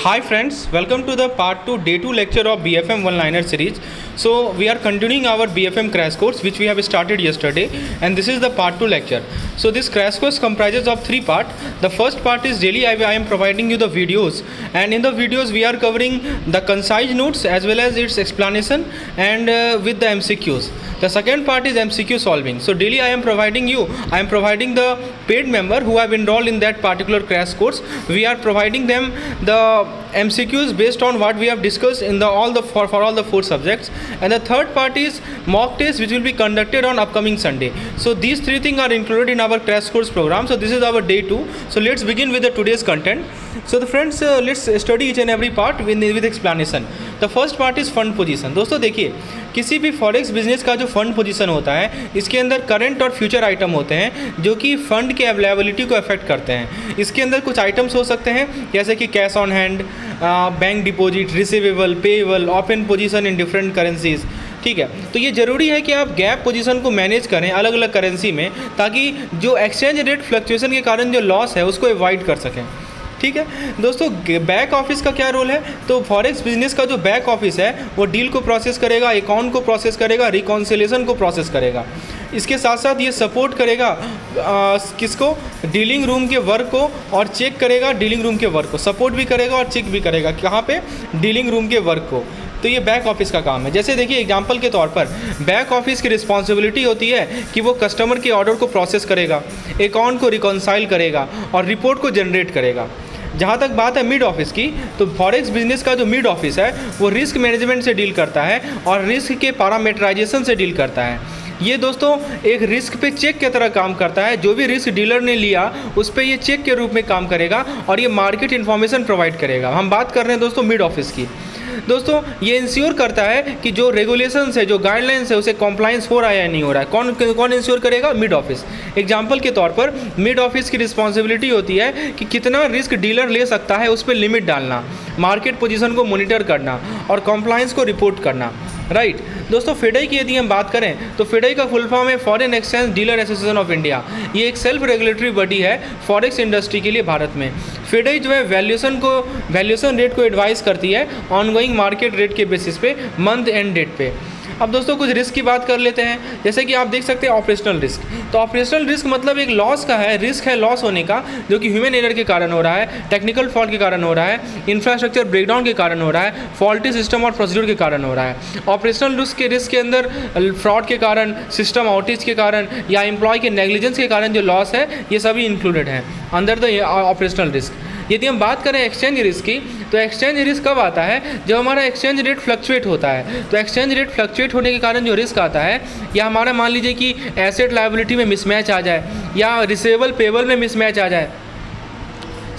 Hi friends, welcome to the part 2 day 2 lecture of BFM one-liner series. So we are continuing our BFM crash course which we have started yesterday, and this is the part 2 lecture. So this crash course comprises of 3 parts. The first part is daily I am providing you the videos, and in the videos we are covering the concise notes as well as its explanation and with the MCQs. The second part is MCQ solving. So daily I am providing the paid member who have enrolled in that particular crash course. We are providing them the MCQs based on what we have discussed in for all the 4 subjects. And the third part is mock test which will be conducted on upcoming Sunday. So these 3 things are included in our crash course program. So this is our day 2. So let's begin with the today's content. So the friends, let's study each and every part with explanation. The first part is fund position. दोस्तों देखिए, किसी भी forex business का जो fund position होता है, इसके अंदर करंट और फ्यूचर आइटम होते हैं जो कि फंड के अवेलेबिलिटी को अफेक्ट करते हैं. इसके अंदर कुछ आइटम्स हो सकते हैं जैसे कि cash on hand, bank deposit, receivable, payable, open position in different currencies. ठीक है, तो ये ज़रूरी है कि आप गैप पोजीशन को मैनेज करें अलग अलग करेंसी में, ताकि जो एक्सचेंज रेट फ्लक्चुएशन के कारण जो लॉस है उसको अवॉइड कर सकें. ठीक है दोस्तों, बैक ऑफिस का क्या रोल है? तो फॉरेक्स बिजनेस का जो बैक ऑफिस है वो डील को प्रोसेस करेगा, अकाउंट को प्रोसेस करेगा, रिकॉन्सिलेशन को प्रोसेस करेगा. इसके साथ साथ ये सपोर्ट करेगा किसको? डीलिंग रूम के वर्क को, और चेक करेगा डीलिंग रूम के वर्क को. सपोर्ट भी करेगा और चेक भी करेगा. कहाँ पे? डीलिंग रूम के वर्क को. तो ये बैक ऑफिस का काम है. जैसे देखिए एग्जांपल के तौर पर बैक ऑफिस की रिस्पॉन्सिबिलिटी होती है कि वो कस्टमर के ऑर्डर को प्रोसेस करेगा, अकाउंट को रिकॉन्साइल करेगा और रिपोर्ट को जनरेट करेगा. जहाँ तक बात है मिड ऑफिस की, तो फॉरेक्स बिजनेस का जो मिड ऑफिस है वो रिस्क मैनेजमेंट से डील करता है और रिस्क के पैरामीटराइजेशन से डील करता है. ये दोस्तों एक रिस्क पे चेक की तरह काम करता है. जो भी रिस्क डीलर ने लिया उस पर ये चेक के रूप में काम करेगा और ये मार्केट इन्फॉर्मेशन प्रोवाइड करेगा. हम बात कर रहे हैं दोस्तों मिड ऑफिस की. दोस्तों ये इंश्योर करता है कि जो रेगुलेशंस है, जो गाइडलाइंस है, उसे कॉम्प्लाइंस हो रहा है या नहीं हो रहा है. कौन इंश्योर करेगा? Mid office. एग्जांपल के तौर पर मिड ऑफिस की रिस्पॉन्सिबिलिटी होती है कि कितना रिस्क डीलर ले सकता है उस पर लिमिट डालना, मार्केट पोजीशन को मॉनिटर करना और कॉम्प्लाइंस को रिपोर्ट करना. राइट दोस्तों, फेडाई की यदि हम बात करें तो फेडाई का फुल फॉर्म है foreign exchange dealer association of India. ये एक सेल्फ रेगुलेटरी बॉडी है फॉरेक्स इंडस्ट्री के लिए भारत में. फेडाई जो है वैल्यूएशन रेट को एडवाइस करती है ऑनगोइंग मार्केट रेट के बेसिस पे मंथ एंड डेट पे. अब दोस्तों कुछ रिस्क की बात कर लेते हैं. जैसे कि आप देख सकते हैं ऑपरेशनल रिस्क. तो ऑपरेशनल रिस्क मतलब एक लॉस का है, रिस्क है लॉस होने का, जो कि ह्यूमन एरर के कारण हो रहा है, टेक्निकल फॉल्ट के कारण हो रहा है, इंफ्रास्ट्रक्चर ब्रेकडाउन के कारण हो रहा है, फॉल्टी सिस्टम और प्रोसीड्यूर के कारण हो रहा है. ऑपरेशनल रिस्क के अंदर फ्रॉड के कारण, सिस्टम आउटेज के कारण या एम्प्लॉय के नेग्लिजेंस के कारण जो लॉस है ये सभी इंक्लूडेड है अंडर द ऑपरेशनल रिस्क. यदि हम बात करें एक्सचेंज रिस्क की, तो एक्सचेंज रिस्क कब आता है? जब हमारा एक्सचेंज रेट फ्लक्चुएट होता है. तो एक्सचेंज रेट फ्लक्चुएट होने के कारण जो रिस्क आता है, या हमारा मान लीजिए कि एसेट लायबिलिटी में मिसमैच आ जाए या रिसीवेबल पेएबल में मिसमैच आ जाए,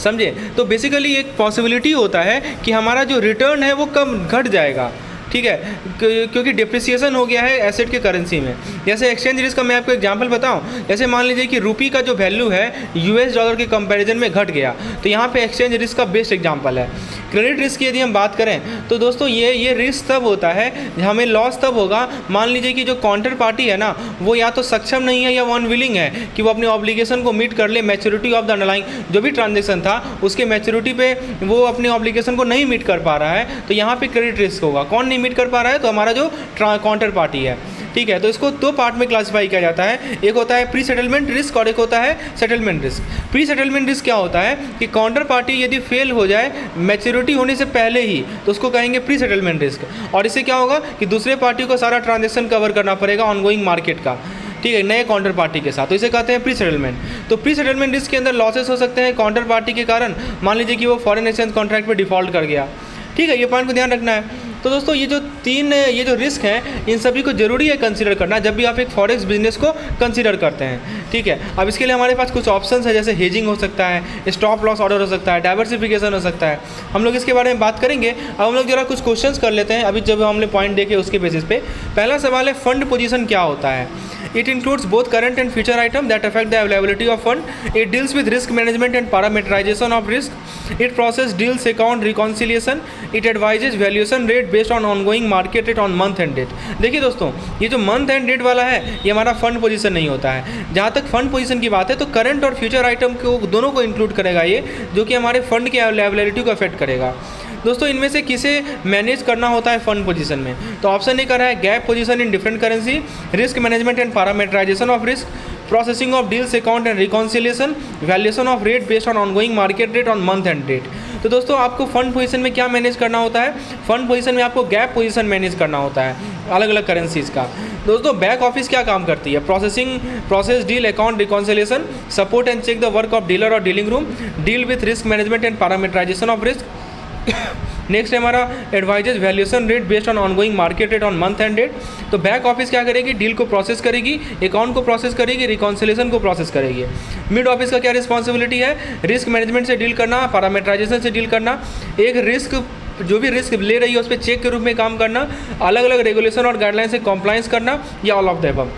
समझे? तो बेसिकली एक पॉसिबिलिटी होता है कि हमारा जो रिटर्न है वो कम घट जाएगा. ठीक है, क्योंकि डिप्रिसिएशन हो गया है एसेट के करेंसी में. जैसे एक्सचेंज रिस्क का मैं आपको एग्जांपल बताऊं, जैसे मान लीजिए कि रुपी का जो वैल्यू है यूएस डॉलर के कंपैरिजन में घट गया, तो यहाँ पे एक्सचेंज रिस्क का बेस्ट एग्जांपल है. क्रेडिट रिस्क की यदि हम बात करें तो दोस्तों ये रिस्क तब होता है, हमें लॉस तब होगा मान लीजिए कि जो काउंटर पार्टी है ना वो या तो सक्षम नहीं है या वो अनविलिंग है कि वो अपनी ऑब्लिगेशन को मीट कर ले. मैच्योरिटी ऑफ द अंडरलाइंग जो भी ट्रांजेक्शन था उसके मैच्योरिटी पे वो अपनी ऑब्लिगेशन को नहीं मीट कर पा रहा है, तो यहाँ पे क्रेडिट रिस्क होगा. कौन नहीं मीट कर पा रहा है? तो हमारा जो काउंटर पार्टी है. ठीक है, तो इसको 2 पार्ट में क्लासिफाई किया जाता है. एक होता है प्री सेटलमेंट रिस्क और एक होता है settlement risk. Pre settlement risk क्या होता है कि काउंटर पार्टी यदि फेल हो जाए मैच्योरिटी होने से पहले ही, तो उसको कहेंगे प्री सेटलमेंट रिस्क. और इससे क्या होगा कि दूसरे पार्टी को सारा ट्रांजेक्शन कवर करना पड़ेगा ऑनगोइंग मार्केट का, ठीक है, नए काउंटर पार्टी के साथ. तो इसे कहते हैं प्री सेटलमेंट. तो प्री सेटलमेंट रिस्क के अंदर लॉसेस हो सकते हैं काउंटर पार्टी के कारण. मान लीजिए कि वो फॉरेन एक्सचेंज कॉन्ट्रैक्ट पे डिफॉल्ट कर गया. ठीक है, ये पॉइंट को ध्यान रखना है. तो दोस्तों ये जो रिस्क हैं इन सभी को जरूरी है कंसीडर करना जब भी आप एक फॉरेक्स बिजनेस को कंसीडर करते हैं. ठीक है, अब इसके लिए हमारे पास कुछ ऑप्शंस है, जैसे हेजिंग हो सकता है, स्टॉप लॉस ऑर्डर हो सकता है, डाइवर्सिफिकेशन हो सकता है. हम लोग इसके बारे में बात करेंगे. अब हम लोग जरा कुछ क्वेश्चंस कर लेते हैं अभी जब हमने पॉइंट देखे उसके बेसिस पे. पहला सवाल है फंड पोजीशन क्या होता है? It includes both current and future items that affect the availability of fund. It deals with risk management and parameterization of risk. It processes deals account reconciliation. It advises valuation rate based on ongoing market rate on month end date. देखिए दोस्तों, ये जो month end date वाला है ये हमारा fund position नहीं होता है। जहाँ तक फंड पोजीशन की बात है तो करंट और फ्यूचर आइटम को दोनों को इंक्लूड करेगा ये, जो कि हमारे फंड की अवेलेबिलिटी को अफेक्ट करेगा। दोस्तों, इनमें से किसे मैनेज करना होता है फंड पोजीशन में? तो ऑप्शन ए कर रहा है gap position in different currency, risk management and parameterization of risk, processing of deals account and reconciliation, valuation of rate based on ongoing market rate on month end date. तो दोस्तों, आपको fund position में क्या manage करना होता है? Fund position में आपको गैप पोजीशन मैनेज करना होता है अलग अलग करेंसीज का। दोस्तों, बैक ऑफिस क्या काम करती है? Process deal account reconciliation, support and check the work of dealer और dealing room, deal with risk management and parameterization of risk. Next है हमारा advisors valuation rate based on ongoing market rate on month end date. तो back office क्या करेगी? Deal को process करेगी, account को process करेगी, रिकॉन्सिलेशन को प्रोसेस करेगी। मिड ऑफिस का क्या रिस्पॉन्सिबिलिटी है? रिस्क मैनेजमेंट से डील करना, पैरामीटराइजेशन से डील करना, एक रिस्क जो भी रिस्क ले रही है उस पर चेक के रूप में काम करना, अलग अलग रेगुलेशन और गाइडलाइन से कॉम्प्लाइंस करना, या ऑल ऑफ द अबव।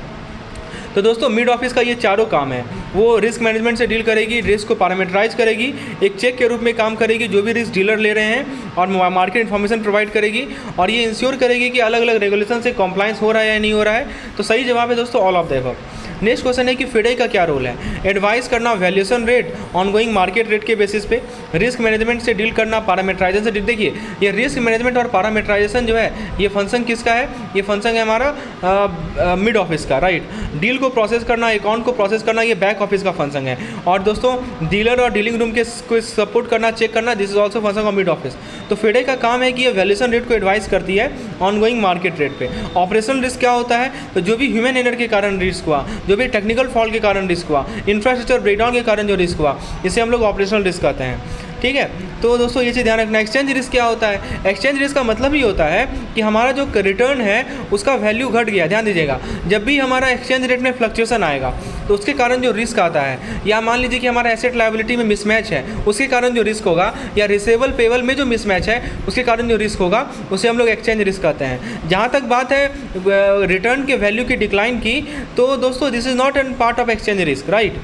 तो दोस्तों, मिड ऑफिस का ये चारों काम है। वो रिस्क मैनेजमेंट से डील करेगी, रिस्क को पैरामीटराइज करेगी, एक चेक के रूप में काम करेगी जो भी रिस्क डीलर ले रहे हैं, और मार्केट इन्फॉर्मेशन प्रोवाइड करेगी, और ये इंश्योर करेगी कि अलग अलग रेगुलेशन से कॉम्प्लाइंस हो रहा है या नहीं हो रहा है। तो सही जवाब है दोस्तों all of the above. Next question है कि फिडे का क्या रोल है? एडवाइस करना valuation rate ongoing market rate के बेसिस पे, रिस्क मैनेजमेंट से डील करना, पैरामीटराइजेशन से डील। देखिए, ये रिस्क मैनेजमेंट और पैरामीटराइजेशन जो है ये फंक्शन किसका है? ये फंक्शन है हमारा मिड ऑफिस का, राइट। डील को प्रोसेस करना, अकाउंट को प्रोसेस करना, ये बैक ऑफिस का फंक्शन है। और दोस्तों, डीलर और डीलिंग रूम के को सपोर्ट करना, चेक करना, this is also function of mid office. तो फिडे का काम है कि ये वैल्यूएशन रेट को एडवाइस करती है ऑनगोइंग मार्केट रेट पे। ऑपरेशनल रिस्क क्या होता है? तो जो भी ह्यूमन एरर के कारण रिस्क हुआ, जो भी टेक्निकल फॉल्ट के कारण रिस्क हुआ, इंफ्रास्ट्रक्चर ब्रेकडाउन के कारण जो रिस्क हुआ, इसे हम लोग ऑपरेशनल रिस्क कहते हैं। ठीक है, तो दोस्तों ये चीज़ ध्यान रखना। एक्सचेंज रिस्क क्या होता है? एक्सचेंज रिस्क का मतलब ये होता है कि हमारा जो रिटर्न है उसका वैल्यू घट गया। ध्यान दीजिएगा, जब भी हमारा एक्सचेंज रेट में फ्लक्चुएशन आएगा तो उसके कारण जो रिस्क आता है, या मान लीजिए कि हमारा एसेट लायबिलिटी में मिसमैच है उसके कारण जो रिस्क होगा, या रिसेबल पेबल में जो मिसमैच है उसके कारण जो रिस्क होगा, उसे हम लोग एक्सचेंज रिस्क कहते हैं। जहाँ तक बात है रिटर्न के वैल्यू की डिक्लाइन की, तो दोस्तों this is not an part of exchange risk, right.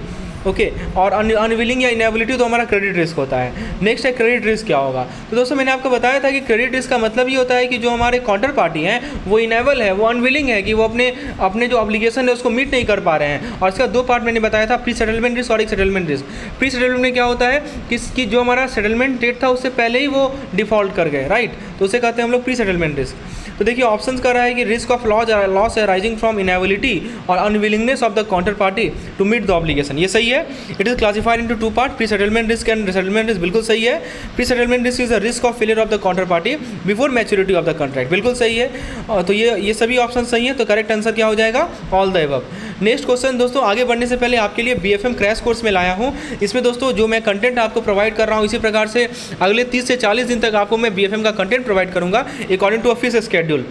Okay, और अनविलिंग या इनेबिलिटी तो हमारा क्रेडिट रिस्क होता है। नेक्स्ट है क्रेडिट रिस्क क्या होगा? तो दोस्तों, मैंने आपको बताया था कि क्रेडिट रिस्क का मतलब ये होता है कि जो हमारे काउंटर पार्टी हैं वो इनेबल है, वो अनविलिंग है, कि वो अपने जो ऑब्लिगेशन है उसको मीट नहीं कर पा रहे हैं। और इसका दो पार्ट मैंने बताया था, प्री सेटलमेंट रिस्क और एक सेटलमेंट रिस्क। प्री सेटलमेंट में क्या होता है कि जो हमारा सेटलमेंट डेट था उससे पहले ही वो डिफॉल्ट कर गए, राइट, तो उसे कहते हैं हम लोग प्री सेटलमेंट रिस्क। तो देखिए, ऑप्शंस कर रहा है कि risk of loss arising from inability और unwillingness of the counter party to meet the obligation. ये सही है। It is classified into two part, pre settlement risk and settlement risk. बिल्कुल सही है। Pre settlement risk is a risk of failure of the counter party before maturity of the contract. बिल्कुल सही है। तो ये सभी ऑप्शन सही है। तो करेक्ट आंसर क्या हो जाएगा? All the above. Next question दोस्तों, आगे बढ़ने से पहले आपके लिए BFM क्रैश कोर्स में लाया हूँ। इसमें दोस्तों जो मैं कंटेंट आपको प्रोवाइड कर रहा हूँ, इसी प्रकार से अगले 30 से 40 दिन तक आपको मैं BFM का कंटेंट प्रोवाइड करूँगा अकॉर्डिंग टू ऑफिस स्केड्यूल।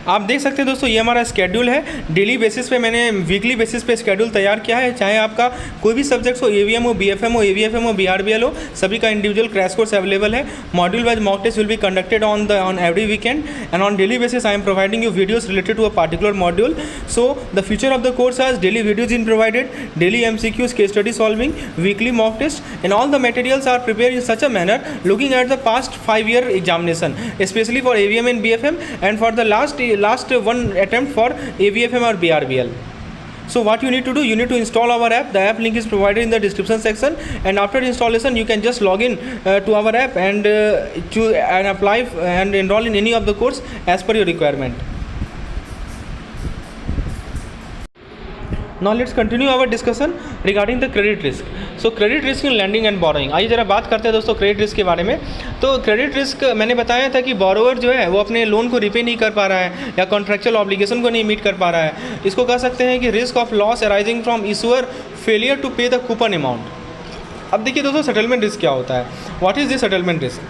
आप देख सकते हैं दोस्तों, ये हमारा स्केड्यूल है। डेली बेसिस पे मैंने वीकली बेसिस पे स्केड्यूल तैयार किया है। चाहे आपका कोई भी सब्जेक्ट हो, AVM हो, BFM हो, AVFM हो, BRBL हो, सभी का इंडिविजुअल क्रैश कोर्स अवेलेबल है। Module wise mock test will be conducted on every weekend and on daily basis I am providing you videos related to a particular module. So the future of the course has daily videos in provided, daily MCQs, case study solving, weekly mock test and all the materials are prepared in such a manner looking at the past 5 year examination specially for AVM and BFM and for the last one attempt for AVFM or BRBL. So what you need to do, you need to install our app. The app link is provided in the description section, and after installation you can just log in to our app and apply and enroll in any of the course as per your requirement. Now let's continue our discussion regarding the credit risk. So credit risk in lending and borrowing. आइए ज़रा बात करते हैं दोस्तों credit risk के बारे में। तो क्रेडिट रिस्क मैंने बताया था कि बोरोवर जो है वो अपने लोन को रिपे नहीं कर पा रहा है या कॉन्ट्रैक्चुअल ऑब्लिगेशन को नहीं मीट कर पा रहा है। इसको कह सकते हैं कि risk of loss arising from issuer failure to pay the coupon amount. अब देखिए दोस्तों, सेटलमेंट रिस्क क्या होता है? What is this settlement risk?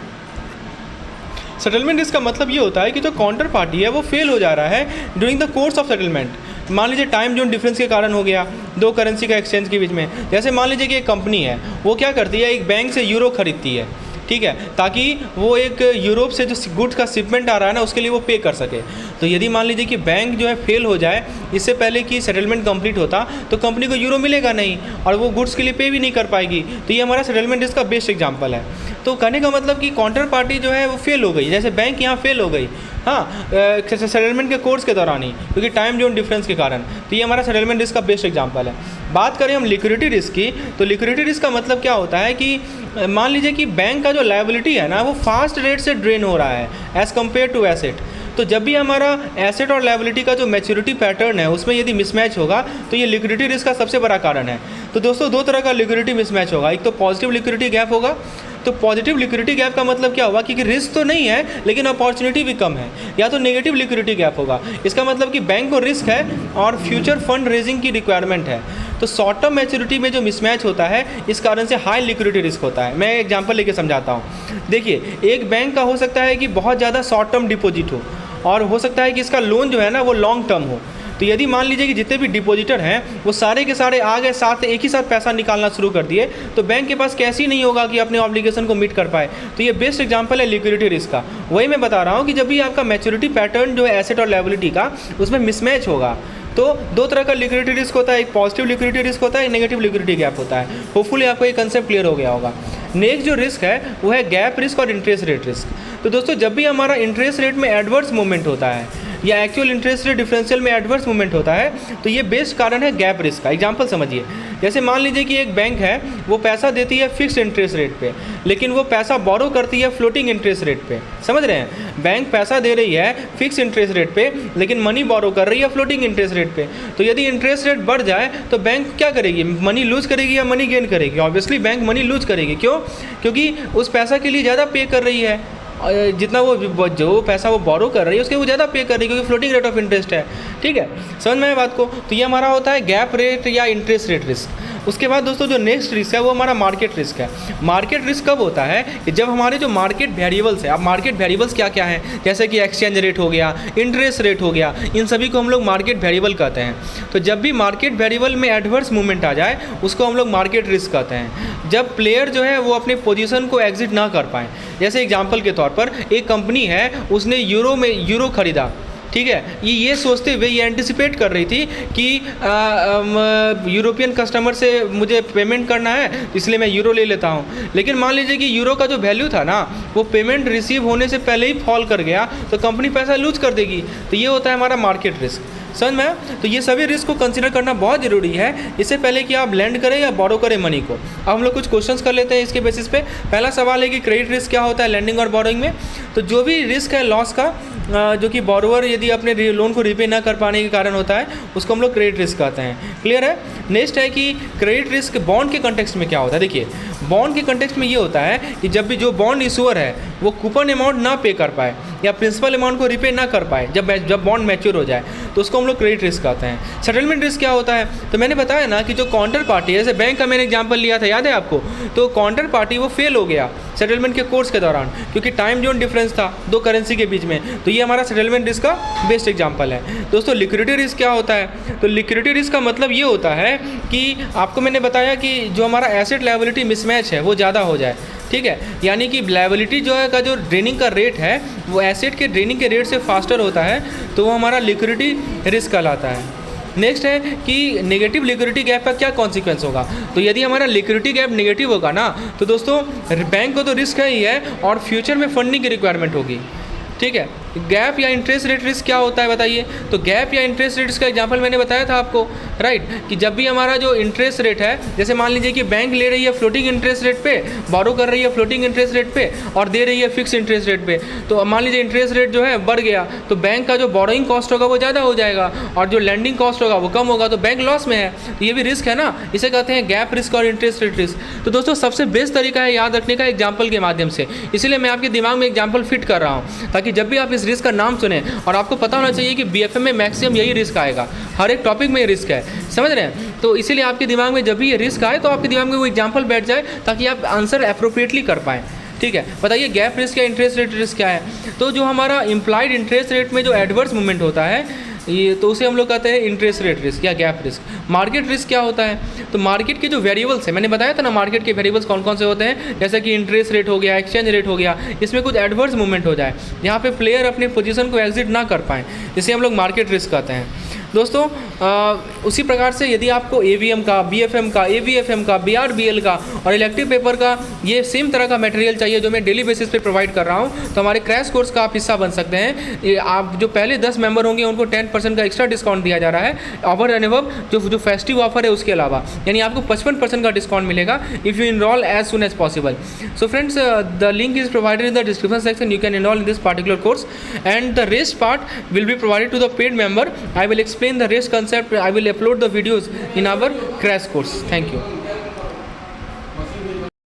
Settlement risk का मतलब ये होता है कि जो काउंटर पार्टी है वो फेल हो जा रहा है during the course of settlement. मान लीजिए टाइम जोन डिफरेंस के कारण हो गया दो करेंसी का एक्सचेंज के बीच में। जैसे मान लीजिए कि एक कंपनी है, वो क्या करती है, एक बैंक से यूरो खरीदती है, ठीक है, ताकि वो एक यूरोप से जो गुड्स का शिपमेंट आ रहा है ना उसके लिए वो पे कर सके। तो यदि मान लीजिए कि बैंक जो है फेल हो जाए इससे पहले कि सेटलमेंट कंप्लीट होता तो कंपनी को यूरो मिलेगा नहीं और वो गुड्स के लिए पे भी नहीं कर पाएगी। तो ये हमारा सेटलमेंट रिस्क का बेस्ट एग्जांपल है। तो कहने का मतलब कि काउंटर पार्टी जो है वो फेल हो गई, जैसे बैंक यहाँ फेल हो गई, हाँ, सेटलमेंट के कोर्स के दौरान ही, क्योंकि टाइम जोन डिफरेंस के कारण। तो ये हमारा सेटलमेंट रिस्क का बेस्ट एग्जांपल है। बात करें हम लिक्विडिटी रिस्क की, तो लिक्विडिटी रिस्क का मतलब क्या होता है कि मान लीजिए कि बैंक का जो लायबिलिटी है ना वो फास्ट रेट से ड्रेन हो रहा है एज़ कम्पेयर टू एसेट। तो जब भी हमारा एसेट और लायबिलिटी का जो मैच्योरिटी पैटर्न है उसमें यदि मिसमैच होगा तो ये लिक्विडिटी रिस्क का सबसे बड़ा कारण है। तो दोस्तों दो तरह का लिक्विडिटी मिसमैच होगा, एक तो पॉजिटिव लिक्विडिटी गैप होगा। तो पॉजिटिव लिक्विडिटी गैप का मतलब क्या होगा, क्योंकि रिस्क तो नहीं है लेकिन अपॉर्चुनिटी भी कम है। या तो नेगेटिव लिक्विडिटी गैप होगा, इसका मतलब कि बैंक को रिस्क है और फ्यूचर फंड रेजिंग की रिक्वायरमेंट है। तो शॉर्ट टर्म मैच्योरिटी में जो मिसमैच होता है इस कारण से हाई लिक्विडिटी रिस्क होता है। मैं एग्जांपल लेके समझाता हूँ। देखिए, एक बैंक का हो सकता है कि बहुत ज़्यादा शॉर्ट टर्म डिपॉजिट हो और हो सकता है कि इसका लोन जो है ना वो लॉन्ग टर्म हो। तो यदि मान लीजिए कि जितने भी डिपॉजिटर हैं वो सारे के सारे आ गए साथ एक ही साथ पैसा निकालना शुरू कर दिए, तो बैंक के पास कैश ही नहीं होगा कि अपने ऑब्लिगेशन को मीट कर पाए। तो ये बेस्ट एग्जांपल है लिक्विडिटी रिस्क का। वही मैं बता रहा हूँ कि जब भी आपका मैच्योरिटी पैटर्न जो है एसेट और लायबिलिटी का उसमें मिसमैच होगा तो दो तरह का लिक्विडिटी रिस्क होता है, एक पॉजिटिव लिक्विडिटी रिस्क होता है, एक नेगेटिव लिक्विडिटी गैप होता है। होपफुली आपको ये कंसेप्ट क्लियर हो गया होगा। नेक्स्ट जो रिस्क है वो है गैप रिस्क और इंटरेस्ट रेट रिस्क। तो दोस्तों जब भी हमारा इंटरेस्ट रेट में एडवर्स मूवमेंट होता है या एक्चुअल इंटरेस्ट रेट डिफरेंशियल में एडवर्स मूवमेंट होता है तो ये बेस्ट कारण है गैप रिस्क का। एग्जांपल समझिए, जैसे मान लीजिए कि एक बैंक है वो पैसा देती है फिक्स्ड इंटरेस्ट रेट पे, लेकिन वो पैसा बोरो करती है फ्लोटिंग इंटरेस्ट रेट पे। समझ रहे हैं, बैंक पैसा दे रही है फिक्स इंटरेस्ट रेट पे लेकिन मनी बोरो कर रही है फ्लोटिंग इंटरेस्ट रेट पे। तो यदि इंटरेस्ट रेट बढ़ जाए तो बैंक क्या करेगी, मनी लूज करेगी या मनी गेन करेगी? ऑब्वियसली बैंक मनी लूज करेगी। क्यों? क्योंकि उस पैसा के लिए ज़्यादा पे कर रही है, जितना वो जो पैसा वो बोरो कर रही है उसके वो ज़्यादा पे कर रही है क्योंकि फ्लोटिंग रेट ऑफ इंटरेस्ट है। ठीक है, समझ में आए बात को? तो ये हमारा होता है गैप रेट या इंटरेस्ट रेट रिस्क। उसके बाद दोस्तों जो नेक्स्ट रिस्क है वो हमारा मार्केट रिस्क है। मार्केट रिस्क कब होता है कि जब हमारे जो मार्केट वेरिएबल्स है, अब मार्केट वेरिएबल्स क्या क्या हैं, जैसे कि एक्सचेंज रेट हो गया, इंटरेस्ट रेट हो गया, इन सभी को हम लोग मार्केट वेरिएबल कहते हैं। तो जब भी मार्केट वेरिएबल में एडवर्स मूवमेंट आ जाए उसको हम लोग मार्केट रिस्क कहते हैं। जब प्लेयर जो है वो अपने पोजीशन को एग्जिट ना कर पाएँ, जैसे एग्जांपल के तौर पर एक कंपनी है उसने यूरो खरीदा, ठीक है, ये सोचते हुए ये एंटिसिपेट कर रही थी कि यूरोपियन कस्टमर से मुझे पेमेंट करना है इसलिए मैं यूरो ले लेता हूँ। लेकिन मान लीजिए कि यूरो का जो वैल्यू था ना वो पेमेंट रिसीव होने से पहले ही फॉल कर गया तो कंपनी पैसा लूज कर देगी। तो ये होता है हमारा मार्केट रिस्क। समझ में? तो ये सभी रिस्क को कंसीडर करना बहुत ज़रूरी है इससे पहले कि आप लैंड करें या बोरो करें मनी को। अब हम लोग कुछ क्वेश्चंस कर लेते हैं इसके बेसिस पे। पहला सवाल है कि क्रेडिट रिस्क क्या होता है लैंडिंग और बोरोइंग में। तो जो भी रिस्क है लॉस का जो कि बोरोवर यदि अपने लोन को रिपे ना कर पाने के कारण होता है उसको हम लोग क्रेडिट रिस्क कहते हैं। क्लियर है? नेक्स्ट है कि क्रेडिट रिस्क बॉन्ड के कंटेक्स्ट में क्या होता है। देखिए, बॉन्ड के कंटेक्स्ट में ये होता है कि जब भी जो बॉन्ड इशूअर है वो कूपन अमाउंट ना पे कर पाए या प्रिंसिपल अमाउंट को रिपे ना कर पाए जब बॉन्ड मैच्योर हो जाए तो उसको हम लोग क्रेडिट रिस्क कहते हैं। सेटलमेंट रिस्क क्या होता है? तो मैंने बताया ना कि जो काउंटर पार्टी है, जैसे बैंक का मैंने एग्जांपल लिया था, याद है आपको? तो काउंटर पार्टी वो फेल हो गया सेटलमेंट के कोर्स के दौरान क्योंकि टाइम जोन डिफरेंस था दो करेंसी के बीच में। तो ये हमारा सेटलमेंट रिस्क का बेस्ट एग्जांपल है। दोस्तों लिक्विडिटी रिस्क क्या होता है? तो लिक्विडिटी रिस्क का मतलब ये होता है कि आपको मैंने बताया कि जो हमारा एसेट लायबिलिटी मिसमैच है वो ज़्यादा हो जाए। ठीक है, यानी कि लायबिलिटी जो है का जो ड्रेनिंग का रेट है वो एसेट के ड्रेनिंग के रेट से फास्टर होता है तो वो हमारा लिक्विडिटी रिस्क कहलाता है। नेक्स्ट है कि नेगेटिव लिक्विडिटी गैप का क्या कॉन्सिक्वेंस होगा। तो यदि हमारा लिक्विडिटी गैप नेगेटिव होगा ना तो दोस्तों बैंक को तो रिस्क है ही है और फ्यूचर में फंडिंग की रिक्वायरमेंट होगी। ठीक है, गैप या इंटरेस्ट रेट रिस्क क्या होता है बताइए? तो गैप या इंटरेस्ट रेट का एग्जांपल मैंने बताया था आपको, राइट, कि जब भी हमारा जो इंटरेस्ट रेट है, जैसे मान लीजिए कि बैंक ले रही है फ्लोटिंग इंटरेस्ट रेट पे, बोरो कर रही है फ्लोटिंग इंटरेस्ट रेट पे और दे रही है फिक्स इंटरेस्ट रेट पे। तो मान लीजिए इंटरेस्ट रेट जो है बढ़ गया तो बैंक का जो बोरोइंग कॉस्ट होगा वो ज़्यादा हो जाएगा और जो लैंडिंग कॉस्ट होगा वो कम होगा तो बैंक लॉस में है। तो ये भी रिस्क है ना, इसे कहते हैं गैप रिस्क और इंटरेस्ट रेट रिस्क। तो दोस्तों सबसे बेस्ट तरीका है याद रखने का एग्जाम्पल के माध्यम से, इसलिए मैं आपके दिमाग में एग्जाम्पल फिट कर रहा हूँ ताकि जब भी आप इस रिस्क का नाम सुने और आपको पता होना चाहिए कि बीएफएम में मैक्सिमम यही रिस्क आएगा, हर एक टॉपिक में ये रिस्क है। समझ रहे हैं? तो इसीलिए आपके दिमाग में जब भी ये रिस्क आए तो आपके दिमाग में वो एग्जांपल बैठ जाए ताकि आप आंसर अप्रोप्रिएटली कर पाएँ। ठीक है, बताइए गैप रिस्क या इंटरेस्ट रेट रिस्क क्या है? तो जो हमारा इम्प्लाइड इंटरेस्ट रेट में जो एडवर्स मूवमेंट होता है ये तो उसे हम लोग कहते हैं इंटरेस्ट रेट रिस्क या गैप रिस्क। मार्केट रिस्क क्या होता है, तो मार्केट के जो वेरिएबल्स है, मैंने बताया था ना मार्केट के वेरिएबल्स कौन कौन से होते हैं, जैसे कि इंटरेस्ट रेट हो गया, एक्सचेंज रेट हो गया, इसमें कुछ एडवर्स मूवमेंट हो जाए, यहाँ पे प्लेयर अपने पोजीशन को एग्जिट ना कर पाएँ, इसे हम लोग मार्केट रिस्क कहते हैं। दोस्तों उसी प्रकार से यदि आपको AVM का, BFM का, AVFM का, BRBL का और इलेक्टिव पेपर का ये सेम तरह का मटेरियल चाहिए जो मैं डेली बेसिस पे प्रोवाइड कर रहा हूँ, तो हमारे क्रैश कोर्स का आप हिस्सा बन सकते हैं। ये आप जो पहले 10 मेंबर होंगे उनको 10% का एक्स्ट्रा डिस्काउंट दिया जा रहा है ओवर एंड अबव जो फेस्टिव ऑफर है उसके अलावा, यानी आपको 55% का डिस्काउंट मिलेगा if you enroll as soon as possible. So friends, the link is provided in the description section, you can enroll in this particular course and the rest part will be provided to the paid member. I will explain the rest concept. I will upload the videos in our crash course. Thank you.